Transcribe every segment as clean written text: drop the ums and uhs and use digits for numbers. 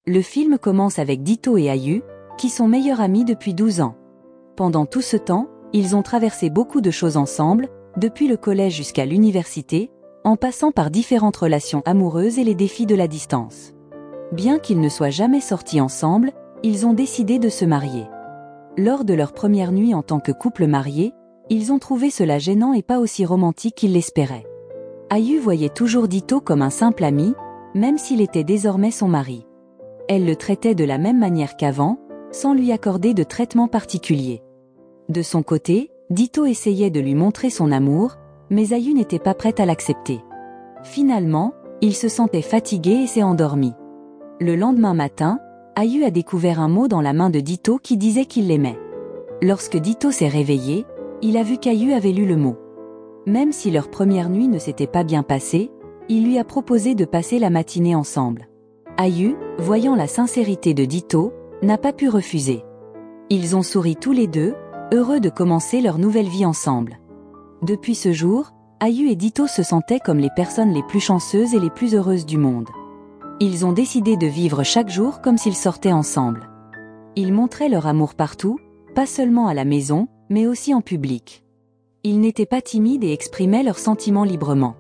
Le film commence avec Dito et Ayu, qui sont meilleurs amis depuis 12 ans. Pendant tout ce temps, ils ont traversé beaucoup de choses ensemble, depuis le collège jusqu'à l'université, en passant par différentes relations amoureuses et les défis de la distance. Bien qu'ils ne soient jamais sortis ensemble, ils ont décidé de se marier. Lors de leur première nuit en tant que couple marié, ils ont trouvé cela gênant et pas aussi romantique qu'ils l'espéraient. Ayu voyait toujours Dito comme un simple ami, même s'il était désormais son mari. Elle le traitait de la même manière qu'avant, sans lui accorder de traitement particulier. De son côté, Dito essayait de lui montrer son amour, mais Ayu n'était pas prête à l'accepter. Finalement, il se sentait fatigué et s'est endormi. Le lendemain matin, Ayu a découvert un mot dans la main de Dito qui disait qu'il l'aimait. Lorsque Dito s'est réveillé, il a vu qu'Ayu avait lu le mot. Même si leur première nuit ne s'était pas bien passée, il lui a proposé de passer la matinée ensemble. Ayu, voyant la sincérité de Dito, n'a pas pu refuser. Ils ont souri tous les deux, heureux de commencer leur nouvelle vie ensemble. Depuis ce jour, Ayu et Dito se sentaient comme les personnes les plus chanceuses et les plus heureuses du monde. Ils ont décidé de vivre chaque jour comme s'ils sortaient ensemble. Ils montraient leur amour partout, pas seulement à la maison, mais aussi en public. Ils n'étaient pas timides et exprimaient leurs sentiments librement.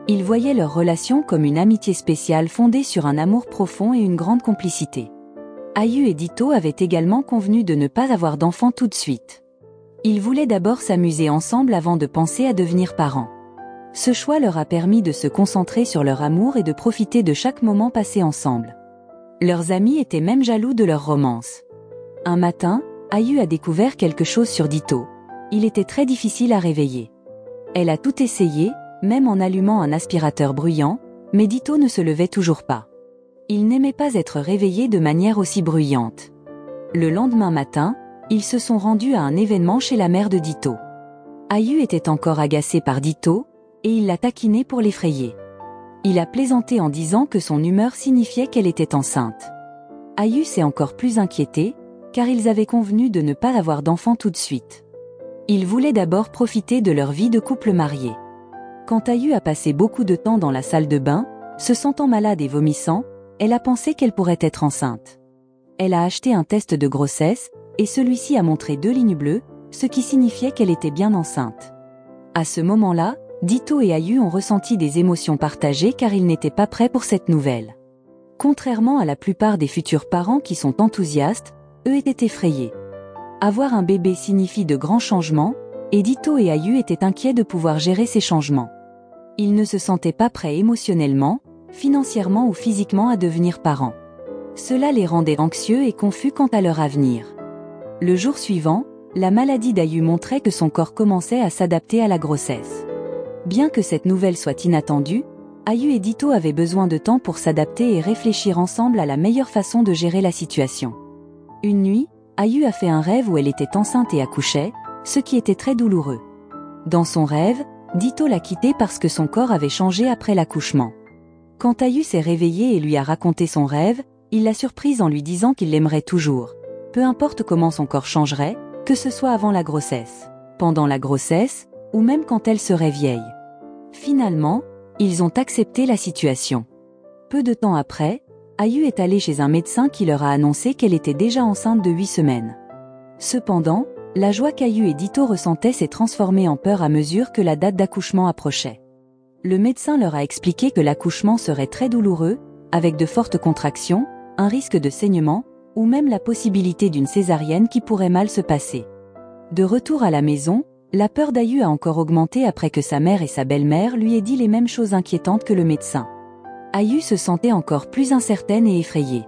Ils voyaient leur relation comme une amitié spéciale fondée sur un amour profond et une grande complicité. Ayu et Dito avaient également convenu de ne pas avoir d'enfants tout de suite. Ils voulaient d'abord s'amuser ensemble avant de penser à devenir parents. Ce choix leur a permis de se concentrer sur leur amour et de profiter de chaque moment passé ensemble. Leurs amis étaient même jaloux de leur romance. Un matin, Ayu a découvert quelque chose sur Dito. Il était très difficile à réveiller. Elle a tout essayé, même en allumant un aspirateur bruyant, mais Dito ne se levait toujours pas. Il n'aimait pas être réveillé de manière aussi bruyante. Le lendemain matin, ils se sont rendus à un événement chez la mère de Dito. Ayu était encore agacé par Dito, et il l'a taquiné pour l'effrayer. Il a plaisanté en disant que son humeur signifiait qu'elle était enceinte. Ayu s'est encore plus inquiété, car ils avaient convenu de ne pas avoir d'enfant tout de suite. Ils voulaient d'abord profiter de leur vie de couple marié. Quand Ayu a passé beaucoup de temps dans la salle de bain, se sentant malade et vomissant, elle a pensé qu'elle pourrait être enceinte. Elle a acheté un test de grossesse, et celui-ci a montré 2 lignes bleues, ce qui signifiait qu'elle était bien enceinte. À ce moment-là, Dito et Ayu ont ressenti des émotions partagées car ils n'étaient pas prêts pour cette nouvelle. Contrairement à la plupart des futurs parents qui sont enthousiastes, eux étaient effrayés. Avoir un bébé signifie de grands changements, et Dito et Ayu étaient inquiets de pouvoir gérer ces changements. Ils ne se sentaient pas prêts émotionnellement, financièrement ou physiquement à devenir parents. Cela les rendait anxieux et confus quant à leur avenir. Le jour suivant, la maladie d'Ayu montrait que son corps commençait à s'adapter à la grossesse. Bien que cette nouvelle soit inattendue, Ayu et Dito avaient besoin de temps pour s'adapter et réfléchir ensemble à la meilleure façon de gérer la situation. Une nuit, Ayu a fait un rêve où elle était enceinte et accouchait, ce qui était très douloureux. Dans son rêve, Dito l'a quittée parce que son corps avait changé après l'accouchement. Quand Ayu s'est réveillée et lui a raconté son rêve, il l'a surprise en lui disant qu'il l'aimerait toujours. Peu importe comment son corps changerait, que ce soit avant la grossesse, pendant la grossesse, ou même quand elle serait vieille. Finalement, ils ont accepté la situation. Peu de temps après, Ayu est allée chez un médecin qui leur a annoncé qu'elle était déjà enceinte de 8 semaines. Cependant, la joie qu'Ayu et Dito ressentaient s'est transformée en peur à mesure que la date d'accouchement approchait. Le médecin leur a expliqué que l'accouchement serait très douloureux, avec de fortes contractions, un risque de saignement, ou même la possibilité d'une césarienne qui pourrait mal se passer. De retour à la maison, la peur d'Ayu a encore augmenté après que sa mère et sa belle-mère lui aient dit les mêmes choses inquiétantes que le médecin. Ayu se sentait encore plus incertaine et effrayée.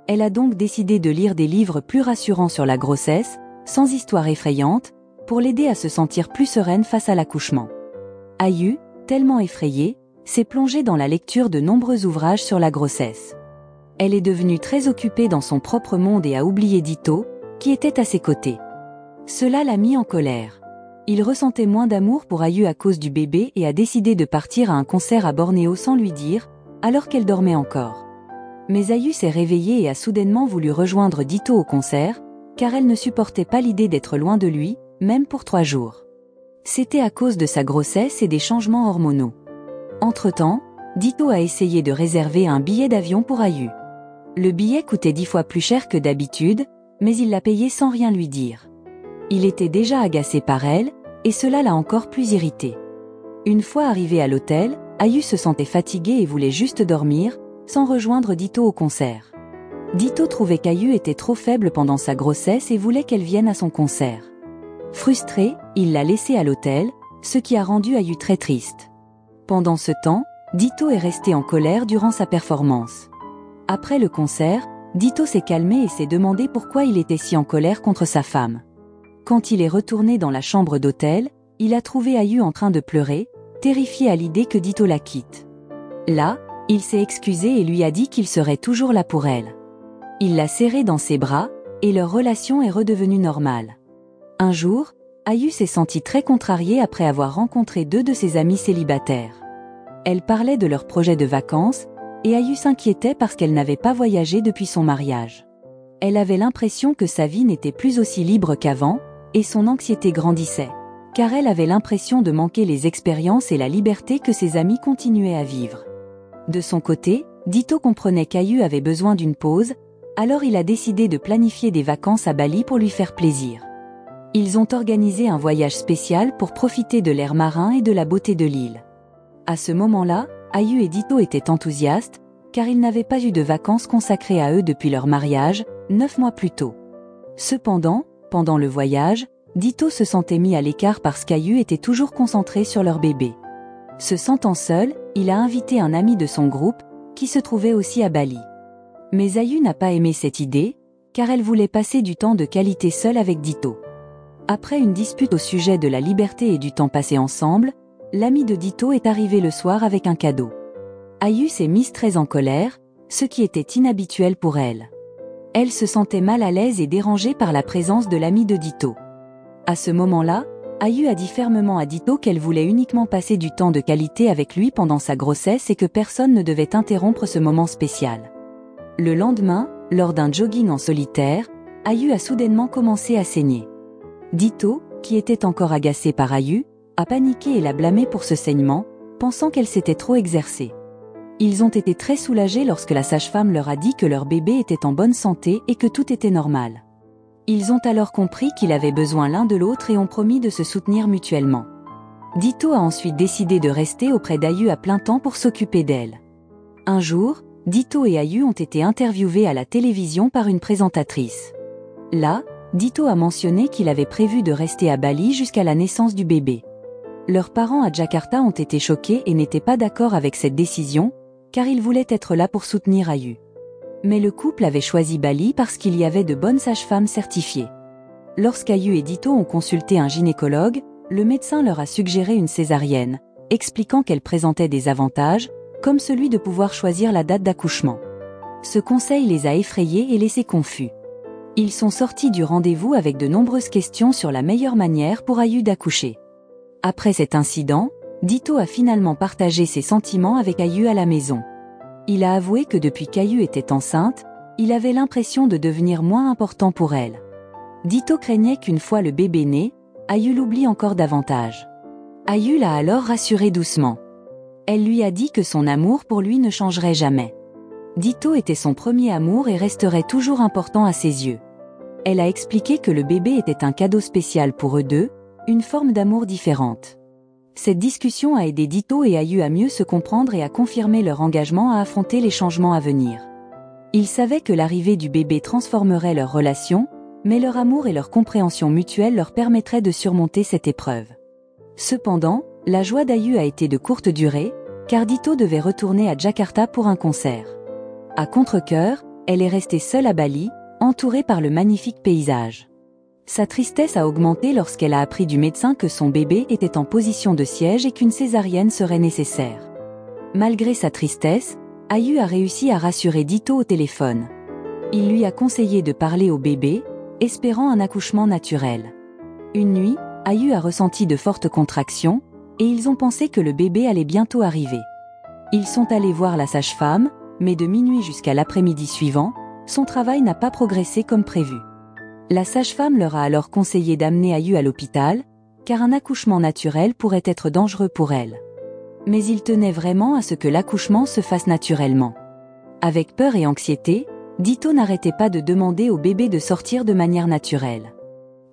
Elle a donc décidé de lire des livres plus rassurants sur la grossesse, sans histoire effrayante, pour l'aider à se sentir plus sereine face à l'accouchement. Ayu, tellement effrayée, s'est plongée dans la lecture de nombreux ouvrages sur la grossesse. Elle est devenue très occupée dans son propre monde et a oublié Dito, qui était à ses côtés. Cela l'a mis en colère. Il ressentait moins d'amour pour Ayu à cause du bébé et a décidé de partir à un concert à Bornéo sans lui dire, alors qu'elle dormait encore. Mais Ayu s'est réveillée et a soudainement voulu rejoindre Dito au concert, car elle ne supportait pas l'idée d'être loin de lui, même pour 3 jours. C'était à cause de sa grossesse et des changements hormonaux. Entre-temps, Dito a essayé de réserver un billet d'avion pour Ayu. Le billet coûtait 10 fois plus cher que d'habitude, mais il l'a payé sans rien lui dire. Il était déjà agacé par elle, et cela l'a encore plus irrité. Une fois arrivé à l'hôtel, Ayu se sentait fatigué et voulait juste dormir, sans rejoindre Dito au concert. Dito trouvait qu'Ayu était trop faible pendant sa grossesse et voulait qu'elle vienne à son concert. Frustré, il l'a laissée à l'hôtel, ce qui a rendu Ayu très triste. Pendant ce temps, Dito est resté en colère durant sa performance. Après le concert, Dito s'est calmé et s'est demandé pourquoi il était si en colère contre sa femme. Quand il est retourné dans la chambre d'hôtel, il a trouvé Ayu en train de pleurer, terrifié à l'idée que Dito la quitte. Là, il s'est excusé et lui a dit qu'il serait toujours là pour elle. Il l'a serrée dans ses bras, et leur relation est redevenue normale. Un jour, Ayu s'est sentie très contrariée après avoir rencontré deux de ses amis célibataires. Elle parlait de leur projet de vacances, et Ayu s'inquiétait parce qu'elle n'avait pas voyagé depuis son mariage. Elle avait l'impression que sa vie n'était plus aussi libre qu'avant, et son anxiété grandissait, car elle avait l'impression de manquer les expériences et la liberté que ses amis continuaient à vivre. De son côté, Dito comprenait qu'Ayu avait besoin d'une pause, alors il a décidé de planifier des vacances à Bali pour lui faire plaisir. Ils ont organisé un voyage spécial pour profiter de l'air marin et de la beauté de l'île. À ce moment-là, Ayu et Dito étaient enthousiastes, car ils n'avaient pas eu de vacances consacrées à eux depuis leur mariage, 9 mois plus tôt. Cependant, pendant le voyage, Dito se sentait mis à l'écart parce qu'Ayu était toujours concentré sur leur bébé. Se sentant seul, il a invité un ami de son groupe, qui se trouvait aussi à Bali. Mais Ayu n'a pas aimé cette idée, car elle voulait passer du temps de qualité seule avec Dito. Après une dispute au sujet de la liberté et du temps passé ensemble, l'ami de Dito est arrivé le soir avec un cadeau. Ayu s'est mise très en colère, ce qui était inhabituel pour elle. Elle se sentait mal à l'aise et dérangée par la présence de l'ami de Dito. À ce moment-là, Ayu a dit fermement à Dito qu'elle voulait uniquement passer du temps de qualité avec lui pendant sa grossesse et que personne ne devait interrompre ce moment spécial. Le lendemain, lors d'un jogging en solitaire, Ayu a soudainement commencé à saigner. Dito, qui était encore agacé par Ayu, a paniqué et l'a blâmé pour ce saignement, pensant qu'elle s'était trop exercée. Ils ont été très soulagés lorsque la sage-femme leur a dit que leur bébé était en bonne santé et que tout était normal. Ils ont alors compris qu'ils avaient besoin l'un de l'autre et ont promis de se soutenir mutuellement. Dito a ensuite décidé de rester auprès d'Ayu à plein temps pour s'occuper d'elle. Un jour, Dito et Ayu ont été interviewés à la télévision par une présentatrice. Là, Dito a mentionné qu'il avait prévu de rester à Bali jusqu'à la naissance du bébé. Leurs parents à Jakarta ont été choqués et n'étaient pas d'accord avec cette décision, car ils voulaient être là pour soutenir Ayu. Mais le couple avait choisi Bali parce qu'il y avait de bonnes sages-femmes certifiées. Lorsqu'Ayu et Dito ont consulté un gynécologue, le médecin leur a suggéré une césarienne, expliquant qu'elle présentait des avantages, comme celui de pouvoir choisir la date d'accouchement. Ce conseil les a effrayés et laissés confus. Ils sont sortis du rendez-vous avec de nombreuses questions sur la meilleure manière pour Ayu d'accoucher. Après cet incident, Dito a finalement partagé ses sentiments avec Ayu à la maison. Il a avoué que depuis qu'Ayu était enceinte, il avait l'impression de devenir moins important pour elle. Dito craignait qu'une fois le bébé né, Ayu l'oublie encore davantage. Ayu l'a alors rassuré doucement. Elle lui a dit que son amour pour lui ne changerait jamais. Dito était son premier amour et resterait toujours important à ses yeux. Elle a expliqué que le bébé était un cadeau spécial pour eux deux, une forme d'amour différente. Cette discussion a aidé Dito et Ayu à mieux se comprendre et à confirmer leur engagement à affronter les changements à venir. Ils savaient que l'arrivée du bébé transformerait leur relation, mais leur amour et leur compréhension mutuelle leur permettraient de surmonter cette épreuve. Cependant, la joie d'Ayu a été de courte durée, car Dito devait retourner à Jakarta pour un concert. À contre-cœur, elle est restée seule à Bali, entourée par le magnifique paysage. Sa tristesse a augmenté lorsqu'elle a appris du médecin que son bébé était en position de siège et qu'une césarienne serait nécessaire. Malgré sa tristesse, Ayu a réussi à rassurer Dito au téléphone. Il lui a conseillé de parler au bébé, espérant un accouchement naturel. Une nuit, Ayu a ressenti de fortes contractions, et ils ont pensé que le bébé allait bientôt arriver. Ils sont allés voir la sage-femme, mais de minuit jusqu'à l'après-midi suivant, son travail n'a pas progressé comme prévu. La sage-femme leur a alors conseillé d'amener Ayu à l'hôpital, car un accouchement naturel pourrait être dangereux pour elle. Mais il tenait vraiment à ce que l'accouchement se fasse naturellement. Avec peur et anxiété, Dito n'arrêtait pas de demander au bébé de sortir de manière naturelle.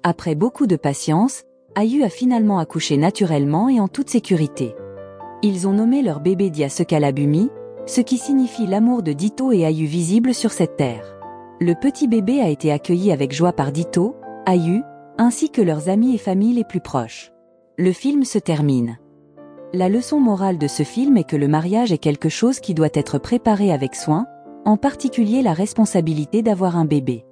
Après beaucoup de patience, Ayu a finalement accouché naturellement et en toute sécurité. Ils ont nommé leur bébé Dia Sekalabumi, ce qui signifie l'amour de Dito et Ayu visible sur cette terre. Le petit bébé a été accueilli avec joie par Dito, Ayu, ainsi que leurs amis et familles les plus proches. Le film se termine. La leçon morale de ce film est que le mariage est quelque chose qui doit être préparé avec soin, en particulier la responsabilité d'avoir un bébé.